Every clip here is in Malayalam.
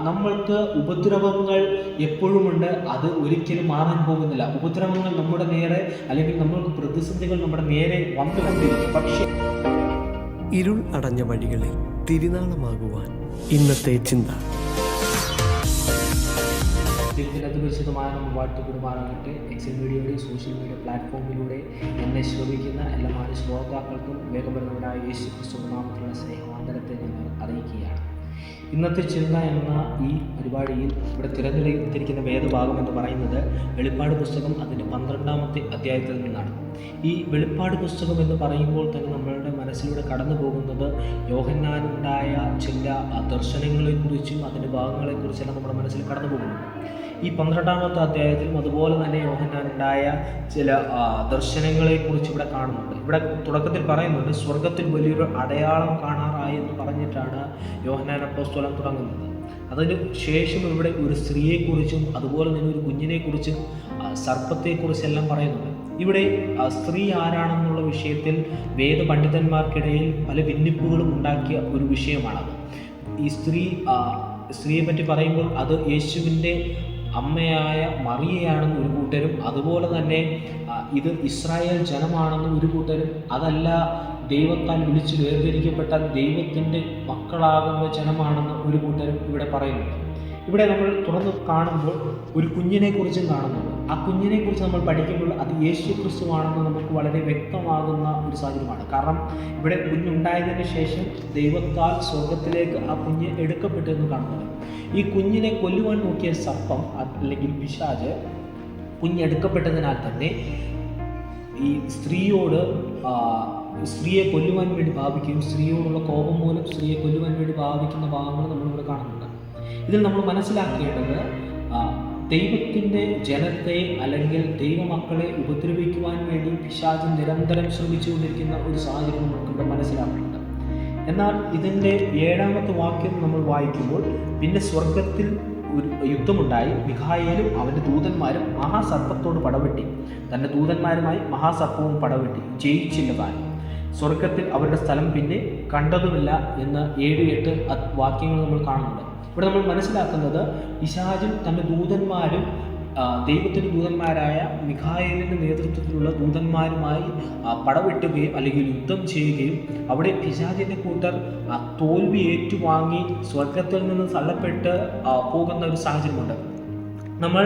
നമ്മൾക്ക് ഉപദ്രവങ്ങൾ എപ്പോഴുമുണ്ട്, അത് ഒരിക്കലും മാറാൻ പോകുന്നില്ല. ഉപദ്രവങ്ങൾ നമ്മുടെ നേരെ അല്ലെങ്കിൽ നമ്മൾക്ക് പ്രതിസന്ധികൾ നമ്മുടെ നേരെ വന്നുകൊണ്ടിരിക്കും. പക്ഷേ ഇരുൾ അടഞ്ഞ വഴികളിൽ തിരുനാളമാകുവാൻ ഇന്നത്തെ ചിന്ത. ദൈവത്തിനത് വിശദമായ നമ്മൾ വാഴ്ത്തപ്പെടുമാറാകട്ടെ. എക്സൽ മീഡിയയുടെ സോഷ്യൽ മീഡിയ പ്ലാറ്റ്ഫോമിലൂടെ എന്നെ ശ്രമിക്കുന്ന എല്ലാ മാന്യ ശ്രോതാക്കൾക്കും വേഗപ്പെടുന്നവനായ യേശു ക്രിസ്തുവിന്റെ നാമത്തിലുള്ള സ്നേഹവാന്തരത്തെ ഞങ്ങൾ അറിയിക്കുകയാണ്. ഇന്നത്തെ ചിന്ത എന്ന ഈ പരിപാടിയിൽ ഇവിടെ തിരഞ്ഞെടുത്തിരിക്കുന്ന വേദഭാഗം എന്ന് പറയുന്നത് വെളിപ്പാട് പുസ്തകം അതിൻ്റെ 12-ാമത്തെ അധ്യായത്തിൽ നിന്നാണ്. ഈ വെളിപ്പാട് പുസ്തകം എന്ന് പറയുമ്പോൾ തന്നെ നമ്മളുടെ മനസ്സിലൂടെ കടന്നു പോകുന്നത് യോഹന്നാനുണ്ടായ ചില ദർശനങ്ങളെക്കുറിച്ചും അതിൻ്റെ ഭാഗങ്ങളെക്കുറിച്ചെല്ലാം നമ്മുടെ മനസ്സിൽ കടന്നു പോകുന്നു. ഈ 12-ാമത്തെ അധ്യായത്തിലും അതുപോലെ തന്നെ യോഹന്നാനുണ്ടായ ചില ദർശനങ്ങളെക്കുറിച്ച് ഇവിടെ കാണുന്നുണ്ട്. ഇവിടെ തുടക്കത്തിൽ പറയുന്നുണ്ട്, സ്വർഗത്തിൽ വലിയൊരു അടയാളം കാണാറായി എന്ന് പറഞ്ഞിട്ടാണ് യോഹന്നാൻ അപ്പോസ്തലൻ തുടങ്ങുന്നത്. അതിന് ശേഷം ഇവിടെ ഒരു സ്ത്രീയെക്കുറിച്ചും അതുപോലെ തന്നെ ഒരു കുഞ്ഞിനെക്കുറിച്ചും സർപ്പത്തെക്കുറിച്ചെല്ലാം പറയുന്നുണ്ട്. ഇവിടെ സ്ത്രീ ആരാണെന്നുള്ള വിഷയത്തിൽ വേദപണ്ഡിതന്മാർക്കിടയിൽ പല ഭിന്നിപ്പുകളും ഉണ്ടാക്കിയ ഒരു വിഷയമാണത്. ഈ സ്ത്രീയെ പറ്റി പറയുമ്പോൾ അത് യേശുവിൻ്റെ അമ്മയായ മറിയയാണെന്ന് ഒരു കൂട്ടരും, അതുപോലെ തന്നെ ഇത് ഇസ്രായേൽ ജനമാണെന്ന് ഒരു കൂട്ടരും, അതല്ല ദൈവത്താൽ വിളിച്ചു വേർതിരിക്കപ്പെട്ട ദൈവത്തിൻ്റെ മക്കളാകുന്ന ജനമാണെന്ന് ഒരു കൂട്ടരും ഇവിടെ പറയുന്നുണ്ട്. ഇവിടെ നമ്മൾ തുറന്ന് കാണുമ്പോൾ ഒരു കുഞ്ഞിനെക്കുറിച്ചും കാണുന്നുണ്ട്. ആ കുഞ്ഞിനെക്കുറിച്ച് നമ്മൾ പഠിക്കുമ്പോൾ അത് യേശു ക്രിസ്തുവാണെന്ന് നമുക്ക് വളരെ വ്യക്തമാകുന്ന ഒരു സാഹചര്യമാണ്. കാരണം ഇവിടെ കുഞ്ഞുണ്ടായതിന് ശേഷം ദൈവത്താൽ സ്വർഗത്തിലേക്ക് ആ കുഞ്ഞ് എടുക്കപ്പെട്ടു എന്ന് കാണുന്നത്. ഈ കുഞ്ഞിനെ കൊല്ലുവാൻ നോക്കിയ സർപ്പം അല്ലെങ്കിൽ പിശാച് കുഞ്ഞെടുക്കപ്പെട്ടതിനാൽ തന്നെ ഈ സ്ത്രീയെ കൊല്ലുവാൻ വേണ്ടി ഭാവിക്കുകയും സ്ത്രീയോടുള്ള കോപം മൂലം സ്ത്രീയെ കൊല്ലുവാൻ വേണ്ടി ഭാവിക്കുന്ന ഭാഗങ്ങൾ നമ്മളിവിടെ കാണുന്നുണ്ട്. ഇതിൽ നമ്മൾ മനസ്സിലാക്കേണ്ടത് ദൈവത്തിൻ്റെ ജനത്തെ അല്ലെങ്കിൽ ദൈവമക്കളെ ഉപദ്രവിക്കുവാൻ വേണ്ടി പിശാച് നിരന്തരം ശ്രമിച്ചുകൊണ്ടിരിക്കുന്ന ഒരു സാഹചര്യം നമുക്കിവിടെ മനസ്സിലാക്കുന്നുണ്ട്. എന്നാൽ ഇതിൻ്റെ 7-ാമത്തെ വാക്യം നമ്മൾ വായിക്കുമ്പോൾ, പിന്നെ സ്വർഗത്തിൽ ഒരു യുദ്ധമുണ്ടായി, മിഖായേലും അവൻ്റെ ദൂതന്മാരും മഹാസർപ്പത്തോട് പടവെട്ടി, തൻ്റെ ദൂതന്മാരുമായി മഹാസർപ്പവും പടവെട്ടി, ജയിച്ചില്ല താൻ. സ്വർഗത്തിൽ അവരുടെ സ്ഥലം പിന്നെ കണ്ടതുമില്ല എന്ന് 7-8 വാക്യങ്ങൾ നമ്മൾ കാണുന്നുണ്ട്. ഇവിടെ നമ്മൾ മനസ്സിലാക്കുന്നത് പിശാചും തൻ്റെ ദൂതന്മാരും ദൈവത്തിൻ്റെ ദൂതന്മാരായ മിഖായേലിൻ്റെ നേതൃത്വത്തിലുള്ള ദൂതന്മാരുമായി പടവെട്ടുകയും അല്ലെങ്കിൽ യുദ്ധം ചെയ്യുകയും അവിടെ പിശാചിൻ്റെ കൂട്ടർ തോൽവി ഏറ്റുവാങ്ങി സ്വർഗത്തിൽ നിന്ന് തള്ളപ്പെട്ട് പോകുന്ന ഒരു സാഹചര്യമുണ്ട്. നമ്മൾ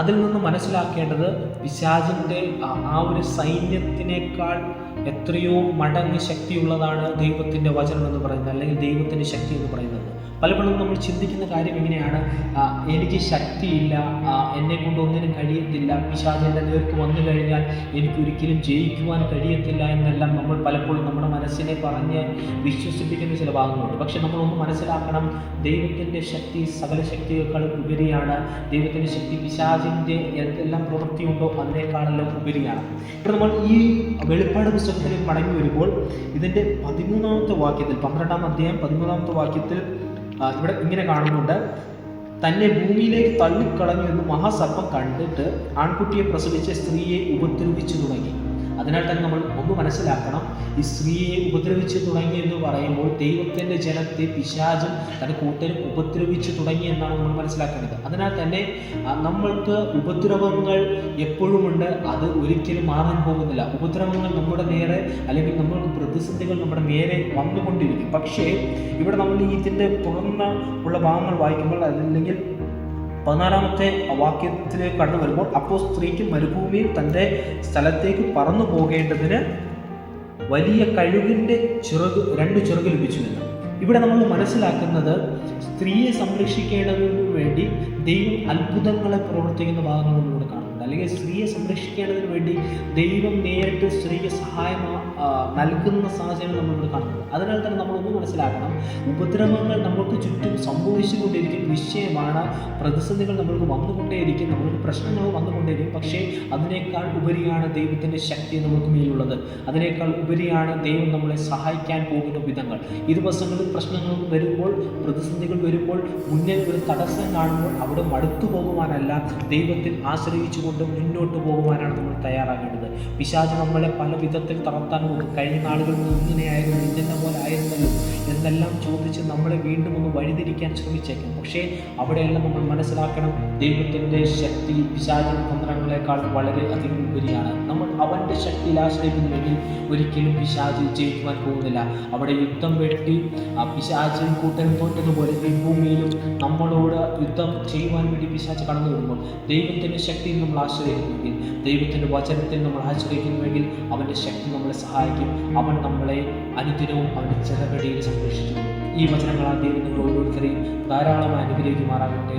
അതിൽ നിന്ന് മനസ്സിലാക്കേണ്ടത് പിശാചിൻ്റെ ആ ഒരു സൈന്യത്തിനേക്കാൾ എത്രയോ മടങ്ങ് ശക്തിയുള്ളതാണ് ദൈവത്തിൻ്റെ വചനം എന്ന് പറയുന്നത്, അല്ലെങ്കിൽ ദൈവത്തിൻ്റെ ശക്തി എന്ന് പറയുന്നത്. പലപ്പോഴും നമ്മൾ ചിന്തിക്കുന്ന കാര്യം എങ്ങനെയാണ്, എനിക്ക് ശക്തിയില്ല, എന്നെ കൊണ്ട് ഒന്നിനും കഴിയത്തില്ല, പിശാചിൻ്റെ നേർക്ക് വന്നു കഴിഞ്ഞാൽ എനിക്കൊരിക്കലും ജയിക്കുവാൻ കഴിയത്തില്ല എന്നെല്ലാം നമ്മൾ പലപ്പോഴും നമ്മുടെ മനസ്സിനെ പറഞ്ഞ് വിശ്വസിപ്പിക്കുന്ന ചില ഭാഗങ്ങളുണ്ട്. പക്ഷെ നമ്മളൊന്ന് മനസ്സിലാക്കണം, ദൈവത്തിൻ്റെ ശക്തി സകല ശക്തിയേക്കാളും ഉപരിയാണ്. ദൈവത്തിൻ്റെ ശക്തി പിശാചിൻ്റെ എന്തെല്ലാം പ്രവൃത്തിയുണ്ടോ അതിനേക്കാളെല്ലാം ഉപരിയാണ്. ഇപ്പോൾ നമ്മൾ ഈ വെളിപ്പാട് പുസ്തകത്തിലേക്ക് മടങ്ങി വരുമ്പോൾ ഇതിൻ്റെ 13-ാമത്തെ വാക്യത്തിൽ 12-ാം അധ്യായം 13-ാമത്തെ വാക്യത്തിൽ ഇവിടെ ഇങ്ങനെ കാണുന്നുണ്ട്, തന്നെ ഭൂമിയിലേക്ക് തള്ളിക്കളഞ്ഞു എന്ന് മഹാസർപ്പം കണ്ടിട്ട് ആൺകുട്ടിയെ പ്രസവിച്ച സ്ത്രീയെ ഉപദ്രവിച്ചു തുടങ്ങി. അതിനാൽ തന്നെ നമ്മൾ ഒന്ന് മനസ്സിലാക്കണം, ഈ സ്ത്രീയെ ഉപദ്രവിച്ചു തുടങ്ങി എന്ന് പറയുമ്പോൾ ദൈവത്തിൻ്റെ ജനത്തെ പിശാചും തൻ്റെ കൂട്ടരും ഉപദ്രവിച്ചു തുടങ്ങി എന്നാണ് നമ്മൾ മനസ്സിലാക്കേണ്ടത്. അതിനാൽ തന്നെ നമ്മൾക്ക് ഉപദ്രവങ്ങൾ എപ്പോഴുമുണ്ട്, അത് ഒരിക്കലും മാറാൻ പോകുന്നില്ല. ഉപദ്രവങ്ങൾ നമ്മുടെ നേരെ അല്ലെങ്കിൽ നമ്മൾക്ക് പ്രതിസന്ധികൾ നമ്മുടെ നേരെ വന്നുകൊണ്ടിരിക്കും. പക്ഷേ ഇവിടെ നമ്മൾ ഇതിൻ്റെ ഉള്ള ഭാഗങ്ങൾ വായിക്കുമ്പോൾ അല്ലെങ്കിൽ 14-ാമത്തെ വാക്യത്തിലേക്ക് കടന്നു വരുമ്പോൾ, അപ്പോൾ സ്ത്രീക്ക് മരുഭൂമിയിൽ തൻ്റെ സ്ഥലത്തേക്ക് പറന്നു പോകേണ്ടതിന് വലിയ കഴുകിൻ്റെ 2 ചിറക് ലഭിച്ചുവെന്ന്. ഇവിടെ നമ്മൾ മനസ്സിലാക്കുന്നത്, സ്ത്രീയെ സംരക്ഷിക്കേണ്ടതിന് വേണ്ടി ദൈവം അത്ഭുതങ്ങളെ പ്രവർത്തിക്കുന്ന ഭാഗങ്ങൾ നമ്മളിവിടെ കാണുന്നുണ്ട്. അല്ലെങ്കിൽ സ്ത്രീയെ സംരക്ഷിക്കേണ്ടതിന് വേണ്ടി ദൈവം നേരിട്ട് സ്ത്രീക്ക് സഹായം നൽകുന്ന സാഹചര്യം നമ്മളിവിടെ കാണുന്നുണ്ട്. അതിനാൽ തന്നെ നമ്മളൊന്ന് മനസ്സിലാക്കണം, ഉപദ്രവങ്ങൾ നമുക്ക് ചുറ്റും സംഭവിച്ചുകൊണ്ടിരിക്കുന്ന വിഷയമാണ്. പ്രതിസന്ധികൾ നമ്മൾക്ക് വന്നുകൊണ്ടേയിരിക്കും, നമ്മൾക്ക് പ്രശ്നങ്ങൾ വന്നുകൊണ്ടേയിരിക്കും. പക്ഷേ അതിനേക്കാൾ ഉപരിയാണ് ദൈവത്തിൻ്റെ ശക്തി നമുക്ക് മേലുള്ളത്. അതിനേക്കാൾ ഉപരിയാണ് ദൈവം നമ്മളെ സഹായിക്കാൻ പോകുന്ന വിധങ്ങൾ. ഈ ദിവസങ്ങളിൽ പ്രശ്നങ്ങൾ വരുമ്പോൾ, പ്രതിസന്ധികൾ വരുമ്പോൾ, മുന്നിൽ ഒരു തടസ്സം കാണുമ്പോൾ അവിടെ മടുത്തു പോകുവാനല്ല, ദൈവത്തിൽ ആശ്രയിച്ചുകൊണ്ട് മുന്നോട്ട് പോകുവാനാണ് നമ്മൾ തയ്യാറാകേണ്ടത്. പിശാച് നമ്മളെ പല വിധത്തിൽ തളർത്താൻ കഴിഞ്ഞ നാളുകളിൽ ഇങ്ങനെയായിരുന്നു, ഇതിൻ്റെ പോലെ ആയിരുന്നല്ലോ എന്നെല്ലാം ചോദിച്ച് നമ്മളെ വീണ്ടും ഒന്ന് വഴിതിരിക്കാൻ ശ്രമിച്ചേക്കാം. പക്ഷേ അവിടെയെല്ലാം നമ്മൾ മനസ്സിലാക്കണം, ദൈവത്തിൻ്റെ ശക്തി പിശാചിൻ്റെ തന്ത്രങ്ങളെക്കാൾ വളരെ അധികം ഉപരിയാണ്. നമ്മൾ അവൻ്റെ ശക്തിയിൽ ആശ്രയിക്കുന്നുവെങ്കിൽ ഒരിക്കലും പിശാച് ജയിക്കുവാൻ പോകുന്നില്ല. അവിടെ യുദ്ധം വെട്ടി പിശാചും കൂട്ടനും തോറ്റതുപോലെ ഈ ഭൂമിയിലും നമ്മളോട് യുദ്ധം ചെയ്യുവാൻ വേണ്ടി പിശാച് കടന്നു വരുമ്പോൾ ദൈവത്തിൻ്റെ ശക്തിയിൽ നമ്മൾ ആശ്രയിക്കുന്നുവെങ്കിൽ, ദൈവത്തിൻ്റെ വചനത്തിൽ നമ്മൾ ആശ്രയിക്കുന്നുവെങ്കിൽ അവൻ്റെ ശക്തി നമ്മളെ സഹായിക്കും. അവൻ നമ്മളെ അനുദിനവും അവൻ്റെ ചിറകടിയിൽ സംരക്ഷിച്ചു. ഈ വചനങ്ങളാൽ ദൈവം നിങ്ങൾ ഓരോരുത്തരെയും ധാരാളമായി അനുഗ്രഹിക്കുമാറാകട്ടെ.